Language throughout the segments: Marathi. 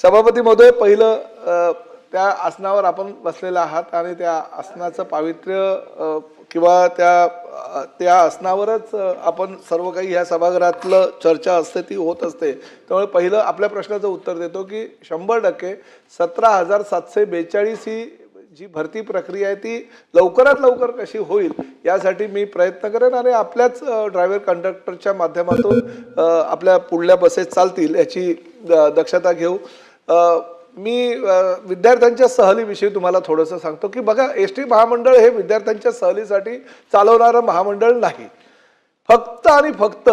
सभापती महोदय, पहिलं त्या आसनावर आपण बसलेला आहात आणि त्या आसनाचं पावित्र्य किंवा त्या आसनावरच आपण सर्व काही ह्या सभागृहातलं चर्चा असते ती होत असते। त्यामुळे पहिलं आपल्या प्रश्नाचं उत्तर देतो की 100% 17,742 ही जी भरती प्रक्रिया आहे ती लवकरात लवकर कशी होईल यासाठी मी प्रयत्न करेन आणि आपल्याच ड्रायव्हर कंडक्टरच्या माध्यमातून आपल्या पुढल्या बसेस चालतील याची दक्षता घेऊ। मी विद्यार्थ्यांच्या सहलीविषयी तुम्हाला थोडंसं सांगतो की बघा, एसटी महामंडळ हे विद्यार्थ्यांच्या सहलीसाठी चालवणारं महामंडळ नाही। फक्त आणि फक्त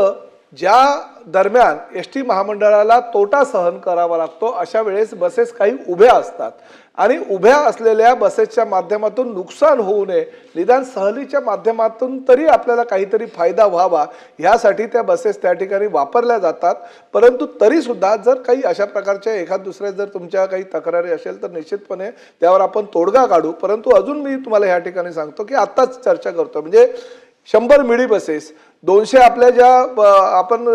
ज्या दरम्यान एसटी महामंडळाला तोटा सहन करावा लागतो अशा वेळेस बसेस काही उभ्या असतात आणि उभ्या असलेल्या बसेसच्या माध्यमातून नुकसान होऊ नये, निदान सहलीच्या माध्यमातून तरी आपल्याला काहीतरी फायदा व्हावा यासाठी त्या बसेस त्या ठिकाणी वापरल्या जातात। परंतु तरी सुद्धा जर काही अशा प्रकारच्या एखाद दुसऱ्या जर तुमच्या काही तक्रारी असेल तर निश्चितपणे त्यावर आपण तोडगा काढू। परंतु अजून मी तुम्हाला या ठिकाणी सांगतो की आत्ताच चर्चा करतो म्हणजे 100 मिडी बसेस, 200 आपल्या ज्या आपण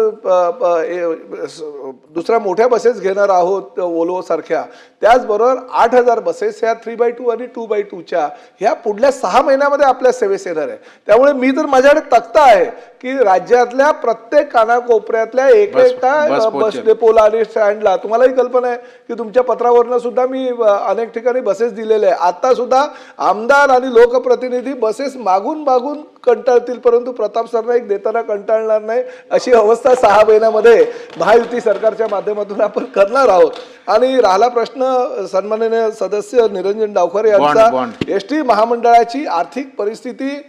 दुसऱ्या मोठ्या बसेस घेणार आहोत वोल्वो सारख्या, त्याचबरोबर 8,000 बसेस ह्या 3x2 आणि 2x2च्या ह्या पुढल्या 6 महिन्यामध्ये आपल्या सेवेस येणार आहे। त्यामुळे मी तर माझ्याकडे तक्ता आहे की राज्यातल्या प्रत्येक कानाकोपऱ्यातल्या एकेका बस डेपोला आणि स्टँडला, तुम्हालाही कल्पना आहे की तुमच्या पत्रावरनं सुद्धा मी अनेक ठिकाणी बसेस दिलेले आहे। आता सुद्धा आमदार आणि लोकप्रतिनिधी बसेस मागून मागून कंटाळतील परंतु प्रताप सरनाईक देताना कंटाळणार नाही अशी अवस्था 6 महिन्यामध्ये महायुती सरकारच्या माध्यमातून आपण करणार आहोत। आणि राहिला प्रश्न सन्माननीय सदस्य निरंजन डावखरे यांचा, एसटी महामंडळाची आर्थिक परिस्थिती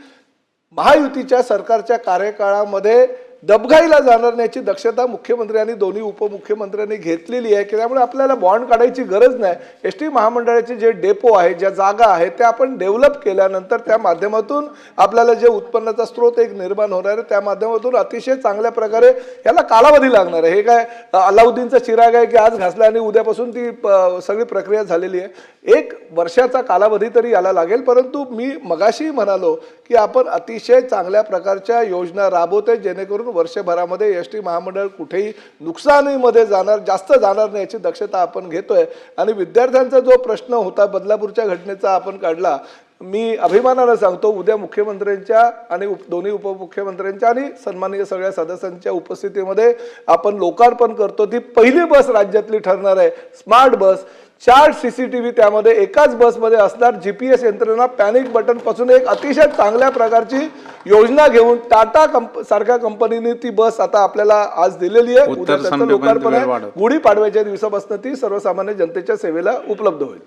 महायुतीच्या सरकारच्या कार्यकाळामध्ये डबघाईला जाणार नाही दक्षता मुख्यमंत्री आणि दोन्ही उपमुख्यमंत्र्यांनी घेतलेली आहे की त्यामुळे आपल्याला बॉन्ड काढायची गरज नाही। एसटी महामंडळाचे जे डेपो आहे, ज्या जागा आहेत त्या आपण डेव्हलप केल्यानंतर त्या माध्यमातून आपल्याला जे उत्पन्नाचा स्रोत एक निर्माण होणार आहे त्या माध्यमातून अतिशय चांगल्या प्रकारे याला कालावधी लागणार आहे। हे काय अलाउद्दीनचा चिराग आहे की आज घासला आणि उद्यापासून ती सगळी प्रक्रिया झालेली आहे। 1 वर्षाचा कालावधी तरी याला लागेल। परंतु मी मगाशी म्हणालो की आपण अतिशय चांगल्या प्रकारच्या योजना राबवतोय जेणेकरून वर्षभरामध्ये एसटी महामंडळ कुठेही नुकसानीमध्ये जास्त जाणार नाही याची दक्षता आपण घेतोय। आणि विद्यार्थ्यांचा जो प्रश्न होता बदलापूरच्या घटनेचा आपण काढला, मी अभिमानाने सांगतो उद्या मुख्यमंत्र्यांच्या आणि दोन्ही उपमुख्यमंत्र्यांच्या आणि सन्माननीय सगळ्या सदस्यांच्या उपस्थितीमध्ये आपण लोकार्पण करतो। ती पहिली बस राज्यातली ठरणार आहे स्मार्ट बस, 4 CCTV त्यामध्ये एकाच बसमध्ये असणार, GPS यंत्रणा, पॅनिक बटन पासून एक अतिशय चांगल्या प्रकारची योजना घेऊन टाटा सारख्या कंपनीने ती बस आता आपल्याला आज दिलेली आहे। उद्या त्याचं लोकार्पण आहे, गुढीपाडव्याच्या दिवसापासून ती सर्वसामान्य जनतेच्या सेवेला उपलब्ध होईल।